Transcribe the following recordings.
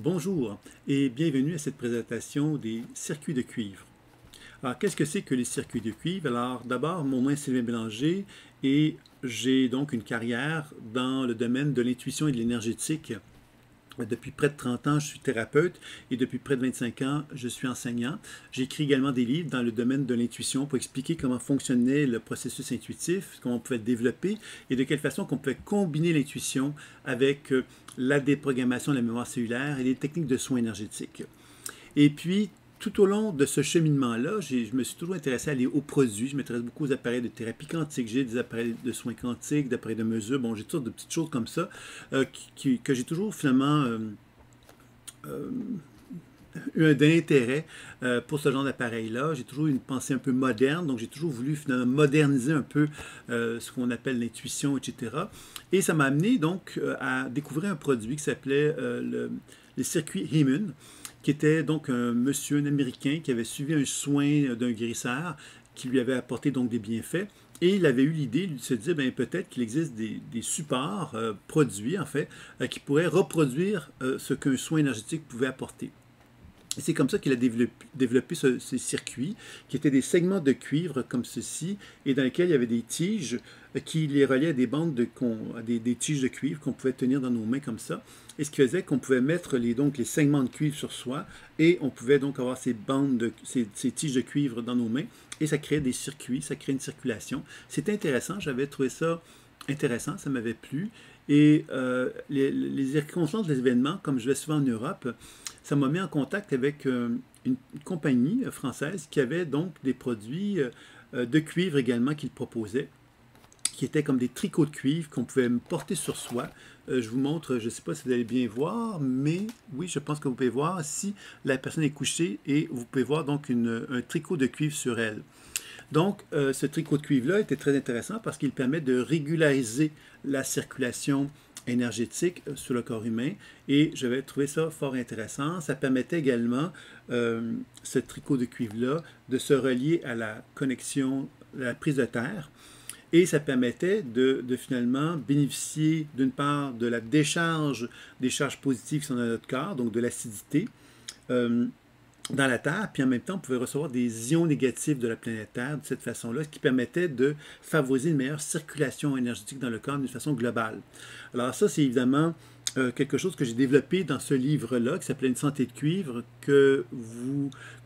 Bonjour et bienvenue à cette présentation des circuits de cuivre. Alors, qu'est-ce que c'est que les circuits de cuivre? Alors, d'abord, mon nom est Sylvain Bélanger et j'ai donc une carrière dans le domaine de l'intuition et de l'énergétique. Depuis près de 30 ans, je suis thérapeute et depuis près de 25 ans, je suis enseignant. J'ai écrit également des livres dans le domaine de l'intuition pour expliquer comment fonctionnait le processus intuitif, comment on pouvait le développer et de quelle façon on pouvait combiner l'intuition avec la déprogrammation de la mémoire cellulaire et les techniques de soins énergétiques. Et puis, tout au long de ce cheminement-là, je me suis toujours intéressé à aller aux produits. Je m'intéresse beaucoup aux appareils de thérapie quantique. J'ai des appareils de soins quantiques, d'appareils de mesure. Bon, j'ai toutes sortes de petites choses comme ça que j'ai toujours finalement eu un intérêt pour ce genre d'appareil-là. J'ai toujours eu une pensée un peu moderne, donc j'ai toujours voulu finalement moderniser un peu ce qu'on appelle l'intuition, etc. Et ça m'a amené donc à découvrir un produit qui s'appelait le circuit Heman, qui était donc un monsieur, un Américain, qui avait suivi un soin d'un guérisseur qui lui avait apporté donc des bienfaits. Et il avait eu l'idée de se dire, ben, peut-être qu'il existe des supports produits, en fait, qui pourraient reproduire ce qu'un soin énergétique pouvait apporter. Et c'est comme ça qu'il a développé ces circuits, qui étaient des segments de cuivre comme ceci, et dans lesquels il y avait des tiges qui les reliaient à des bandes des tiges de cuivre qu'on pouvait tenir dans nos mains comme ça. Et ce qui faisait qu'on pouvait mettre donc les segments de cuivre sur soi, et on pouvait donc avoir ces tiges de cuivre dans nos mains, et ça créait des circuits, ça créait une circulation. C'était intéressant, j'avais trouvé ça intéressant, ça m'avait plu. Et les circonstances des événements, comme je vais souvent en Europe, ça m'a mis en contact avec une compagnie française qui avait donc des produits de cuivre également qu'ils proposaient, qui étaient comme des tricots de cuivre qu'on pouvait porter sur soi. Je vous montre, je ne sais pas si vous allez bien voir, mais oui, je pense que vous pouvez voir si la personne est couchée et vous pouvez voir donc un tricot de cuivre sur elle. Donc, ce tricot de cuivre-là était très intéressant parce qu'il permet de régulariser la circulation énergétique sur le corps humain et j'avais trouvé ça fort intéressant. Ça permettait également, ce tricot de cuivre-là, de se relier à la connexion, à la prise de terre et ça permettait de finalement bénéficier d'une part de la décharge des charges positives qui sont dans notre corps, donc de l'acidité, dans la Terre, puis en même temps, on pouvait recevoir des ions négatifs de la planète Terre de cette façon-là, ce qui permettait de favoriser une meilleure circulation énergétique dans le corps d'une façon globale. Alors ça, c'est évidemment quelque chose que j'ai développé dans ce livre-là, qui s'appelait Une santé de cuivre, que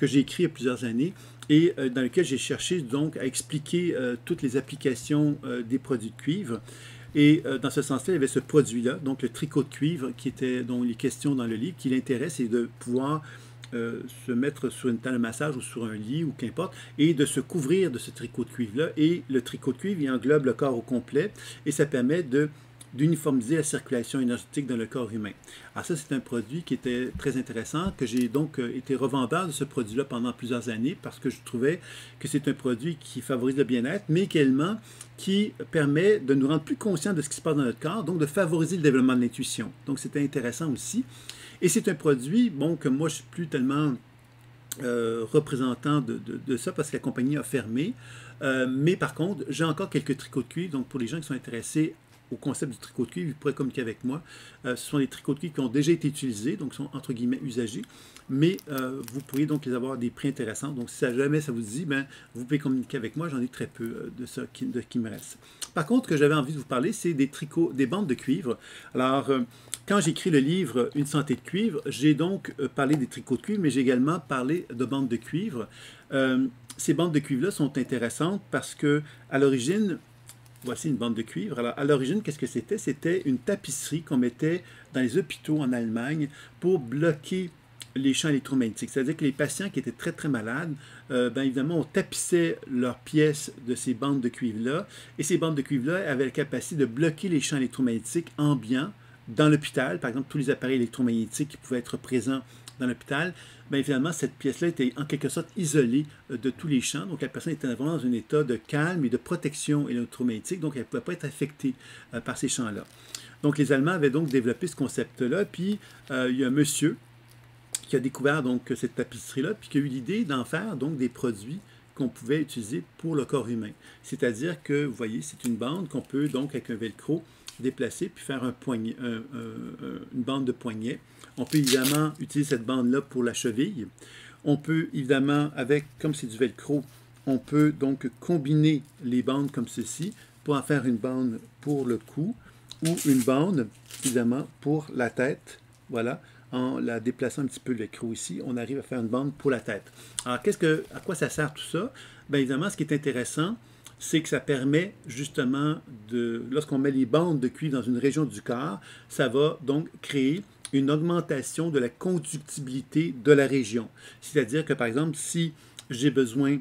j'ai écrit il y a plusieurs années, et dans lequel j'ai cherché donc à expliquer toutes les applications des produits de cuivre. Et dans ce sens-là, il y avait ce produit-là, donc le tricot de cuivre, dont les questions dans le livre, qui l'intéresse, c'est de pouvoir se mettre sur une table de massage ou sur un lit ou qu'importe, et de se couvrir de ce tricot de cuivre-là. Et le tricot de cuivre, il englobe le corps au complet et ça permet d'uniformiser la circulation énergétique dans le corps humain. Alors ça, c'est un produit qui était très intéressant, que j'ai donc été revendeur de ce produit-là pendant plusieurs années parce que je trouvais que c'est un produit qui favorise le bien-être, mais également qui permet de nous rendre plus conscients de ce qui se passe dans notre corps, donc de favoriser le développement de l'intuition. Donc c'était intéressant aussi. Et c'est un produit, bon, que moi je ne suis plus tellement représentant de ça parce que la compagnie a fermé. Mais par contre, j'ai encore quelques tricots de cuivre. Donc pour les gens qui sont intéressés au concept du tricot de cuivre, ils pourraient communiquer avec moi. Ce sont des tricots de cuivre qui ont déjà été utilisés, donc sont entre guillemets usagés. Mais vous pourriez donc les avoir à des prix intéressants. Donc si jamais ça vous dit, ben, vous pouvez communiquer avec moi. J'en ai très peu de ça qui me reste. Par contre, ce que j'avais envie de vous parler, c'est des bandes de cuivre. Alors, quand j'ai écrit le livre Une santé de cuivre, j'ai donc parlé des tricots de cuivre, mais j'ai également parlé de bandes de cuivre. Ces bandes de cuivre-là sont intéressantes parce que, à l'origine, voici une bande de cuivre. Alors, à l'origine, qu'est-ce que c'était? C'était une tapisserie qu'on mettait dans les hôpitaux en Allemagne pour bloquer les champs électromagnétiques. C'est-à-dire que les patients qui étaient très, très malades, bien évidemment, on tapissait leurs pièces de ces bandes de cuivre-là. Et ces bandes de cuivre-là avaient la capacité de bloquer les champs électromagnétiques ambiants dans l'hôpital. Par exemple, tous les appareils électromagnétiques qui pouvaient être présents dans l'hôpital, bien finalement, cette pièce-là était en quelque sorte isolée de tous les champs. Donc, la personne était vraiment dans un état de calme et de protection électromagnétique. Donc, elle ne pouvait pas être affectée par ces champs-là. Donc, les Allemands avaient donc développé ce concept-là. Puis, il y a un monsieur qui a découvert donc cette tapisserie-là, puis qui a eu l'idée d'en faire donc des produits qu'on pouvait utiliser pour le corps humain. C'est-à-dire que, vous voyez, c'est une bande qu'on peut donc, avec un velcro, déplacer puis faire un poignet, une bande de poignet On peut évidemment utiliser cette bande-là pour la cheville. On peut évidemment, comme c'est du velcro, on peut donc combiner les bandes comme ceci pour en faire une bande pour le cou ou une bande, évidemment, pour la tête. Voilà, en la déplaçant un petit peu le velcro ici, on arrive à faire une bande pour la tête. Alors, à quoi ça sert tout ça? Bien évidemment, ce qui est intéressant, c'est que ça permet justement lorsqu'on met les bandes de cuivre dans une région du corps, ça va donc créer une augmentation de la conductibilité de la région. C'est-à-dire que, par exemple, si j'ai besoin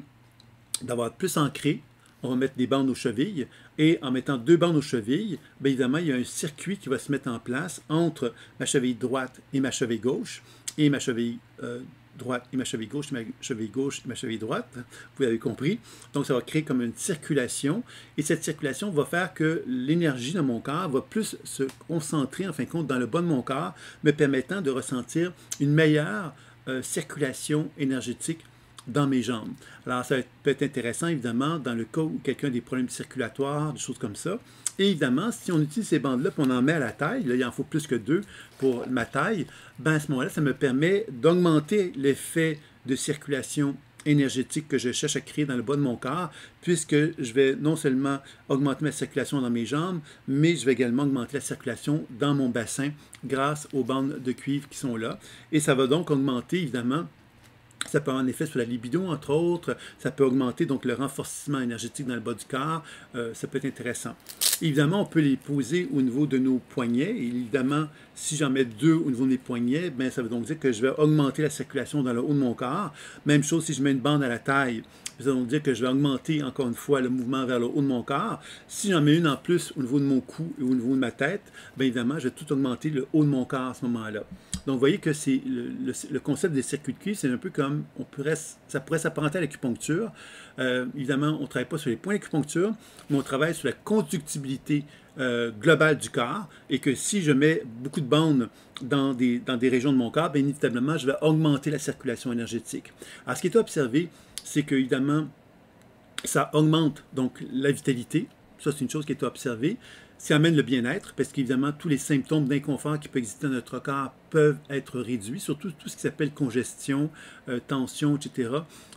d'avoir plus ancré, on va mettre des bandes aux chevilles, et en mettant 2 bandes aux chevilles, bien évidemment, il y a un circuit qui va se mettre en place entre ma cheville droite et ma cheville gauche, et ma cheville droite et ma cheville gauche et ma cheville droite, vous avez compris. Donc, ça va créer comme une circulation, et cette circulation va faire que l'énergie de mon corps va plus se concentrer, en fin de compte, dans le bas de mon corps, me permettant de ressentir une meilleure circulation énergétique dans mes jambes. Alors, ça peut être intéressant, évidemment, dans le cas où quelqu'un a des problèmes circulatoires, des choses comme ça. Et évidemment, si on utilise ces bandes-là, puis on en met à la taille, là, il en faut plus que 2 pour ma taille, ben à ce moment-là, ça me permet d'augmenter l'effet de circulation énergétique que je cherche à créer dans le bas de mon corps, puisque je vais non seulement augmenter ma circulation dans mes jambes, mais je vais également augmenter la circulation dans mon bassin grâce aux bandes de cuivre qui sont là. Et ça va donc augmenter, évidemment, ça peut avoir un effet sur la libido, entre autres. Ça peut augmenter donc le renforcement énergétique dans le bas du corps. Ça peut être intéressant. Évidemment, on peut les poser au niveau de nos poignets. Et évidemment, si j'en mets 2 au niveau de mes poignets, bien, ça veut donc dire que je vais augmenter la circulation dans le haut de mon corps. Même chose si je mets une bande à la taille. Ça veut donc dire que je vais augmenter, encore une fois, le mouvement vers le haut de mon corps. Si j'en mets une en plus au niveau de mon cou et au niveau de ma tête, bien évidemment, je vais tout augmenter le haut de mon corps à ce moment-là. Donc, vous voyez que c'est le concept des circuits de cuivre, c'est un peu comme, ça pourrait s'apparenter à l'acupuncture. Évidemment, on ne travaille pas sur les points d'acupuncture, mais on travaille sur la conductibilité globale du corps, et que si je mets beaucoup de bandes dans des régions de mon corps, bien inévitablement, je vais augmenter la circulation énergétique. Alors, ce qui est observé, c'est que, évidemment, ça augmente donc la vitalité. Ça, c'est une chose qui est observée. Ça amène le bien-être, parce qu'évidemment, tous les symptômes d'inconfort qui peuvent exister dans notre corps peuvent être réduits, surtout tout ce qui s'appelle congestion, tension, etc.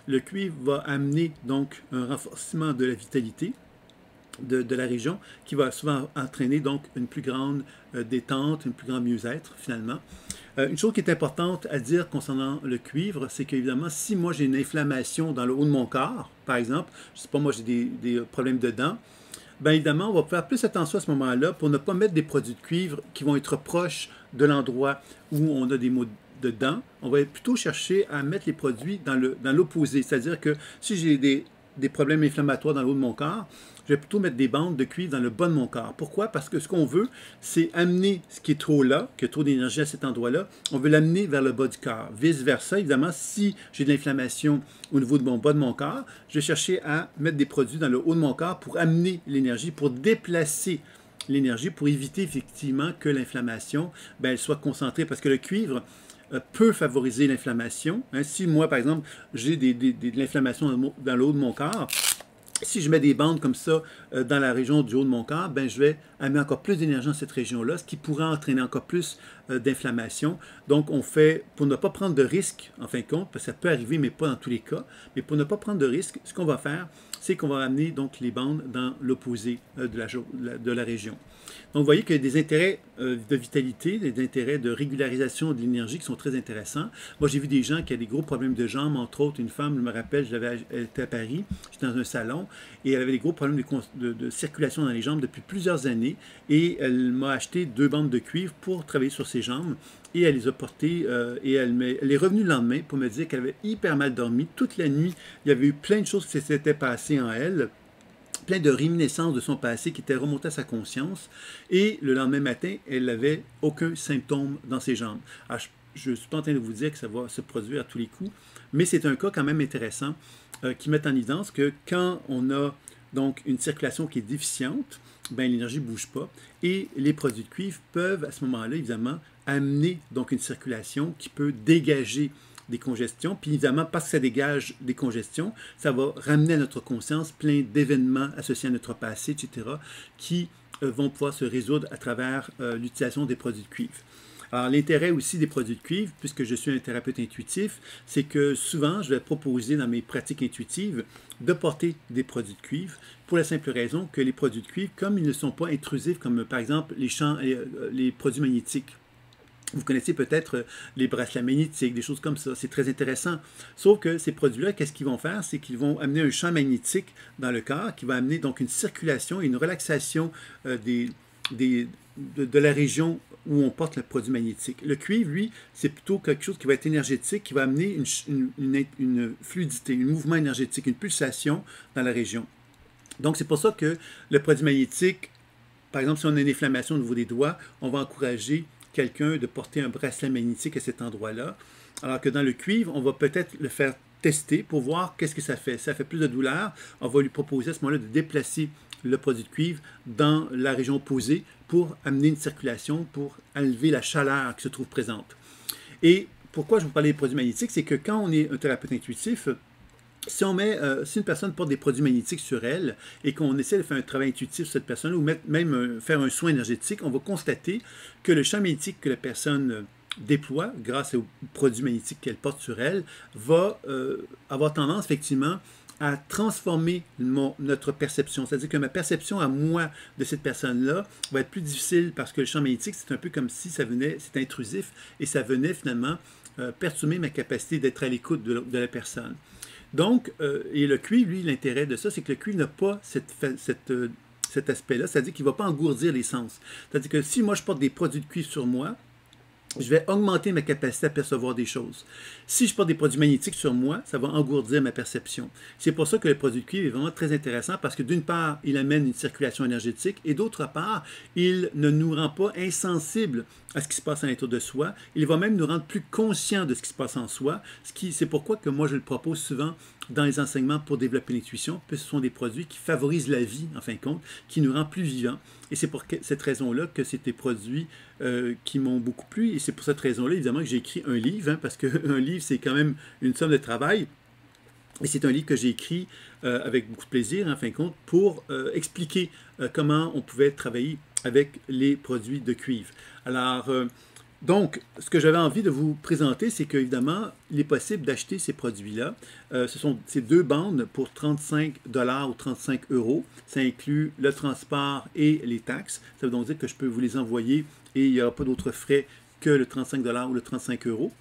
Le cuivre va amener donc un renforcement de la vitalité de la région, qui va souvent entraîner donc une plus grande détente, une plus grande mieux-être, finalement. Une chose qui est importante à dire concernant le cuivre, c'est qu'évidemment, si moi j'ai une inflammation dans le haut de mon corps, par exemple, je ne sais pas, moi j'ai des problèmes de dents, bien évidemment, on va faire plus attention à ce moment-là pour ne pas mettre des produits de cuivre qui vont être proches de l'endroit où on a des maux de dents. On va plutôt chercher à mettre les produits dans l'opposé, c'est-à-dire que si j'ai des problèmes inflammatoires dans le haut de mon corps, je vais plutôt mettre des bandes de cuivre dans le bas de mon corps. Pourquoi? Parce que ce qu'on veut, c'est amener ce qui est trop là, qui a trop d'énergie à cet endroit-là, on veut l'amener vers le bas du corps. Vice-versa, évidemment, si j'ai de l'inflammation au niveau de mon bas de mon corps, je vais chercher à mettre des produits dans le haut de mon corps pour amener l'énergie, pour déplacer l'énergie, pour éviter effectivement que l'inflammation, elle soit concentrée. Parce que le cuivre peut favoriser l'inflammation. Si moi, par exemple, j'ai de l'inflammation dans le haut de mon corps, si je mets des bandes comme ça dans la région du haut de mon corps, ben, je vais amener encore plus d'énergie dans cette région-là, ce qui pourrait entraîner encore plus d'inflammation. Donc, on fait, pour ne pas prendre de risque, en fin de compte, parce que ça peut arriver, mais pas dans tous les cas, mais pour ne pas prendre de risque, ce qu'on va faire, c'est qu'on va amener donc les bandes dans l'opposé de la région. Donc, vous voyez qu'il y a des intérêts de vitalité, des intérêts de régularisation de l'énergie qui sont très intéressants. Moi, j'ai vu des gens qui ont des gros problèmes de jambes, entre autres, une femme, je me rappelle, elle était à Paris, j'étais dans un salon, et elle avait des gros problèmes de circulation dans les jambes depuis plusieurs années, et elle m'a acheté 2 bandes de cuivre pour travailler sur ses jambes, et elle les a portées, et elle est revenue le lendemain pour me dire qu'elle avait hyper mal dormi. Toute la nuit, il y avait eu plein de choses qui s'étaient passées en elle, plein de réminiscences de son passé qui étaient remontées à sa conscience, et le lendemain matin, elle n'avait aucun symptôme dans ses jambes. Alors, je ne suis pas en train de vous dire que ça va se produire à tous les coups, mais c'est un cas quand même intéressant qui met en évidence que quand on a donc une circulation qui est déficiente, ben, l'énergie ne bouge pas, et les produits de cuivre peuvent à ce moment-là, évidemment, amener donc une circulation qui peut dégager des congestions, puis évidemment, parce que ça dégage des congestions, ça va ramener à notre conscience plein d'événements associés à notre passé, etc., qui vont pouvoir se résoudre à travers l'utilisation des produits de cuivre. Alors, l'intérêt aussi des produits de cuivre, puisque je suis un thérapeute intuitif, c'est que souvent, je vais proposer dans mes pratiques intuitives de porter des produits de cuivre pour la simple raison que les produits de cuivre, comme ils ne sont pas intrusifs, comme par exemple les produits magnétiques, vous connaissez peut-être les bracelets magnétiques, des choses comme ça. C'est très intéressant. Sauf que ces produits-là, qu'est-ce qu'ils vont faire? C'est qu'ils vont amener un champ magnétique dans le corps qui va amener donc une circulation et une relaxation de la région où on porte le produit magnétique. Le cuivre, lui, c'est plutôt quelque chose qui va être énergétique, qui va amener une fluidité, un mouvement énergétique, une pulsation dans la région. Donc, c'est pour ça que le produit magnétique, par exemple, si on a une inflammation au niveau des doigts, on va encourager quelqu'un de porter un bracelet magnétique à cet endroit-là, alors que dans le cuivre, on va peut-être le faire tester pour voir qu'est-ce que ça fait. Si ça fait plus de douleur, on va lui proposer à ce moment-là de déplacer le produit de cuivre dans la région opposée pour amener une circulation, pour enlever la chaleur qui se trouve présente. Et pourquoi je vous parlais des produits magnétiques, c'est que quand on est un thérapeute intuitif, si une personne porte des produits magnétiques sur elle et qu'on essaie de faire un travail intuitif sur cette personne ou même faire un soin énergétique, on va constater que le champ magnétique que la personne déploie grâce aux produits magnétiques qu'elle porte sur elle va avoir tendance effectivement à transformer notre perception. C'est-à-dire que ma perception à moi de cette personne-là va être plus difficile parce que le champ magnétique, c'est un peu comme si c'est intrusif et ça venait finalement perturber ma capacité d'être à l'écoute de la personne. Donc, et le cuivre, lui, l'intérêt de ça, c'est que le cuivre n'a pas cet aspect-là, c'est-à-dire qu'il ne va pas engourdir les sens. C'est-à-dire que si moi, je porte des produits de cuivre sur moi, je vais augmenter ma capacité à percevoir des choses. Si je porte des produits magnétiques sur moi, ça va engourdir ma perception. C'est pour ça que le produit de cuivre est vraiment très intéressant parce que d'une part, il amène une circulation énergétique et d'autre part, il ne nous rend pas insensibles à ce qui se passe à l'intérieur de soi. Il va même nous rendre plus conscients de ce qui se passe en soi. C'est pourquoi que moi, je le propose souvent dans les enseignements pour développer l'intuition, puisque ce sont des produits qui favorisent la vie, en fin de compte, qui nous rend plus vivants. Et c'est pour cette raison-là que c'est des produits qui m'ont beaucoup plu. Et c'est pour cette raison-là, évidemment, que j'ai écrit un livre, hein, parce qu'un livre, c'est quand même une somme de travail. Et c'est un livre que j'ai écrit avec beaucoup de plaisir, en fin de compte, pour expliquer comment on pouvait travailler avec les produits de cuivre. Alors, donc, ce que j'avais envie de vous présenter, c'est qu'évidemment, il est possible d'acheter ces produits-là. Ce sont ces deux bandes pour 35 $ ou 35 €. Ça inclut le transport et les taxes. Ça veut donc dire que je peux vous les envoyer et il n'y aura pas d'autres frais que le 35 $ ou le 35 €.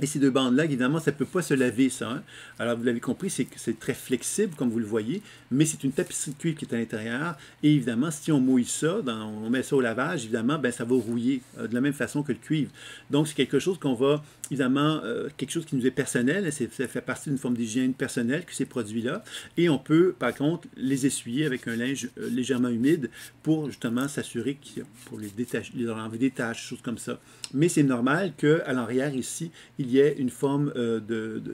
Et ces deux bandes-là, évidemment, ça ne peut pas se laver, ça. Hein? Alors, vous l'avez compris, c'est très flexible, comme vous le voyez, mais c'est une tapisserie de cuivre qui est à l'intérieur. Et évidemment, si on mouille ça, on met ça au lavage, évidemment, ben, ça va rouiller de la même façon que le cuivre. Donc, c'est quelque chose qu'on va, évidemment, quelque chose qui nous est personnel. Ça fait partie d'une forme d'hygiène personnelle que ces produits-là. Et on peut, par contre, les essuyer avec un linge légèrement humide pour, justement, s'assurer pour les enlever des taches, choses comme ça. Mais c'est normal qu'à l'arrière, ici, il y ait une forme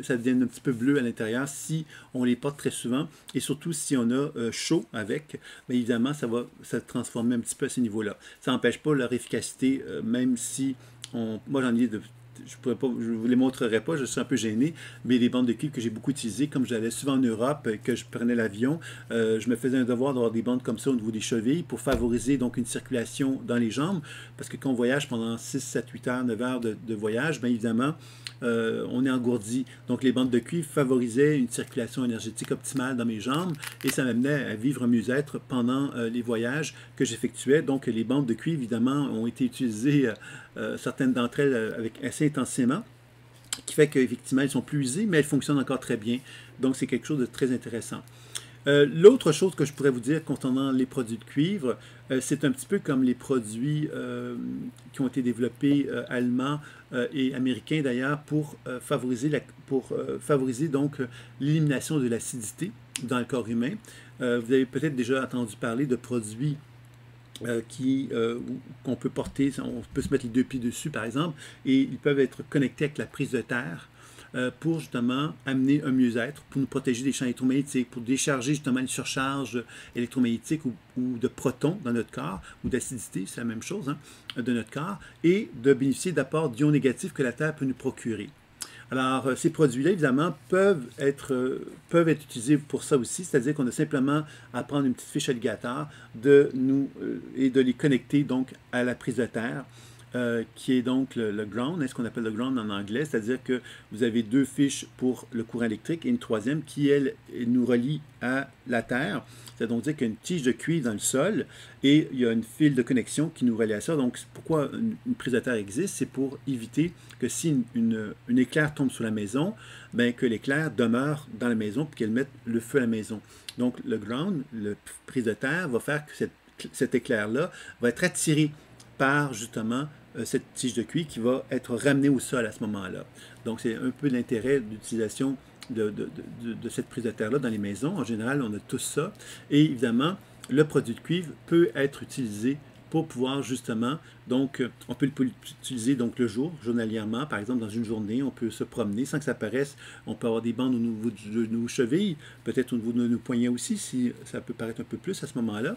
ça devienne un petit peu bleu à l'intérieur si on les porte très souvent et surtout si on a chaud avec, bien évidemment ça va se transformer un petit peu à ce niveau-là. Ça n'empêche pas leur efficacité, même si moi j'en ai je ne vous les montrerai pas, je suis un peu gêné, mais les bandes de cuivre que j'ai beaucoup utilisées, comme j'allais souvent en Europe, que je prenais l'avion, je me faisais un devoir d'avoir des bandes comme ça au niveau des chevilles pour favoriser donc une circulation dans les jambes, parce que quand on voyage pendant 6, 7, 8 heures, 9 heures de voyage, bien évidemment, on est engourdi. Donc les bandes de cuivre favorisaient une circulation énergétique optimale dans mes jambes et ça m'amenait à vivre un mieux-être pendant les voyages que j'effectuais. Donc les bandes de cuivre, évidemment, ont été utilisées, certaines d'entre elles, avec assez intensément, qui fait qu'effectivement, elles sont plus usées, mais elles fonctionnent encore très bien. Donc c'est quelque chose de très intéressant. L'autre chose que je pourrais vous dire concernant les produits de cuivre, c'est un petit peu comme les produits qui ont été développés allemands et américains d'ailleurs pour favoriser donc l'élimination de l'acidité dans le corps humain. Vous avez peut-être déjà entendu parler de produits qu'on peut porter, on peut se mettre les deux pieds dessus par exemple, et ils peuvent être connectés avec la prise de terre pour justement amener un mieux-être, pour nous protéger des champs électromagnétiques, pour décharger justement une surcharge électromagnétique ou de protons dans notre corps, ou d'acidité, c'est la même chose, hein, de notre corps, et de bénéficier d'apports d'ions négatifs que la Terre peut nous procurer. Alors, ces produits-là, évidemment, peuvent être utilisés pour ça aussi, c'est-à-dire qu'on a simplement à prendre une petite fiche alligator et de les connecter donc à la prise de terre. qui est donc le ground, ce qu'on appelle le ground en anglais, c'est-à-dire que vous avez deux fiches pour le courant électrique et une troisième qui, elle, nous relie à la Terre. C'est donc dire qu'il y a une tige de cuivre dans le sol et il y a une file de connexion qui nous relie à ça. Donc, pourquoi une prise de terre existe? C'est pour éviter que si une éclair tombe sur la maison, ben, que l'éclair demeure dans la maison et qu'elle mette le feu à la maison. Donc, le ground, la prise de terre, va faire que cet éclair-là va être attiré par justement cette tige de cuivre qui va être ramenée au sol à ce moment-là. Donc, c'est un peu l'intérêt d'utilisation de cette prise de terre-là dans les maisons. En général, on a tous ça. Et évidemment, le produit de cuivre peut être utilisé pour pouvoir justement, donc, on peut l'utiliser donc le jour, journalièrement, par exemple dans une journée, on peut se promener sans que ça paraisse. On peut avoir des bandes au niveau de nos chevilles, peut-être au niveau de nos poignets aussi, si ça peut paraître un peu plus à ce moment-là.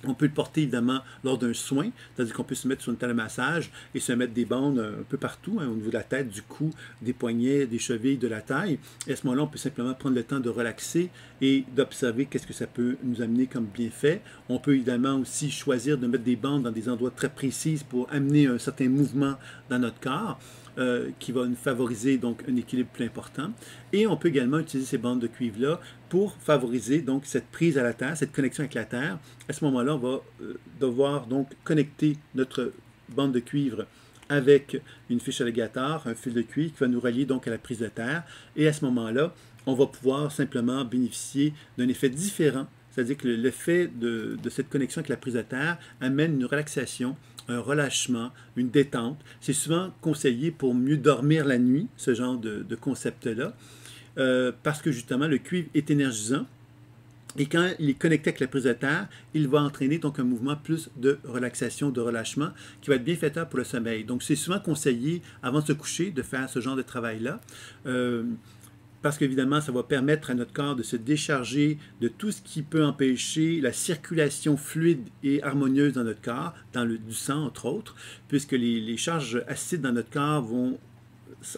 On peut le porter évidemment lors d'un soin, c'est-à-dire qu'on peut se mettre sur une table de massage et se mettre des bandes un peu partout, au niveau de la tête, du cou, des poignets, des chevilles, de la taille. Et à ce moment-là, on peut simplement prendre le temps de relaxer et d'observer qu'est-ce que ça peut nous amener comme bienfait. On peut évidemment aussi choisir de mettre des bandes dans des endroits très précis pour amener un certain mouvement dans notre corps. Qui va nous favoriser donc un équilibre plus important. Et on peut également utiliser ces bandes de cuivre-là pour favoriser donc cette prise à la terre, cette connexion avec la terre. À ce moment-là, on va devoir donc connecter notre bande de cuivre avec une fiche alligator, un fil de cuivre qui va nous relier donc à la prise de terre. Et à ce moment-là, on va pouvoir simplement bénéficier d'un effet différent. C'est-à-dire que l'effet de cette connexion avec la prise de terre amène une relaxation, un relâchement, une détente. C'est souvent conseillé pour mieux dormir la nuit, ce genre de concept-là, parce que justement, le cuivre est énergisant. Et quand il est connecté avec la prise de terre, il va entraîner donc un mouvement plus de relaxation, de relâchement, qui va être bienfaiteur pour le sommeil. Donc, c'est souvent conseillé, avant de se coucher, de faire ce genre de travail-là. Parce qu'évidemment, ça va permettre à notre corps de se décharger de tout ce qui peut empêcher la circulation fluide et harmonieuse dans notre corps, du sang entre autres, puisque les charges acides dans notre corps vont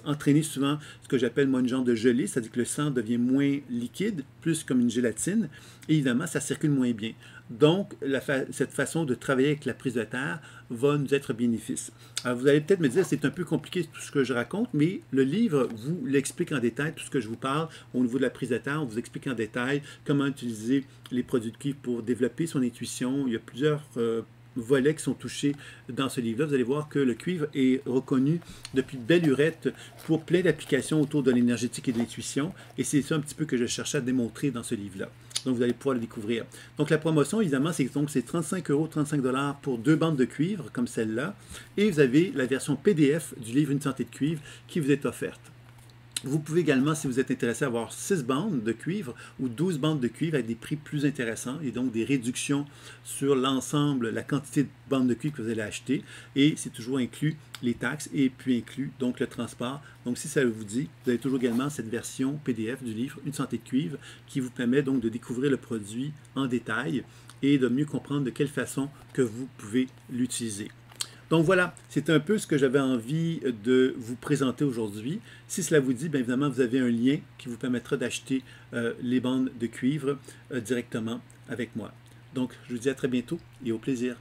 entraîner souvent ce que j'appelle moi une genre de gelée, c'est-à-dire que le sang devient moins liquide, plus comme une gélatine, et évidemment, ça circule moins bien. Donc, cette façon de travailler avec la prise de terre va nous être bénéfice. Alors, vous allez peut-être me dire, c'est un peu compliqué tout ce que je raconte, mais le livre vous l'explique en détail, tout ce que je vous parle au niveau de la prise de terre, on vous explique en détail comment utiliser les produits de cuivre pour développer son intuition. Il y a plusieurs volets qui sont touchés dans ce livre-là. Vous allez voir que le cuivre est reconnu depuis belle lurette pour plein d'applications autour de l'énergétique et de l'intuition, et c'est ça un petit peu que je cherchais à démontrer dans ce livre-là. Donc, vous allez pouvoir le découvrir. Donc, la promotion, évidemment, c'est 35 €, 35 $ pour 2 bandes de cuivre, comme celle-là. Et vous avez la version PDF du livre Une santé de cuivre qui vous est offerte. Vous pouvez également, si vous êtes intéressé, avoir 6 bandes de cuivre ou 12 bandes de cuivre avec des prix plus intéressants et donc des réductions sur l'ensemble, la quantité de bandes de cuivre que vous allez acheter. Et c'est toujours inclus les taxes et puis inclus donc le transport. Donc si ça vous dit, vous avez toujours également cette version PDF du livre Une santé de cuivre qui vous permet donc de découvrir le produit en détail et de mieux comprendre de quelle façon que vous pouvez l'utiliser. Donc voilà, c'est un peu ce que j'avais envie de vous présenter aujourd'hui. Si cela vous dit, bien évidemment, vous avez un lien qui vous permettra d'acheter les bandes de cuivre directement avec moi. Donc, je vous dis à très bientôt et au plaisir.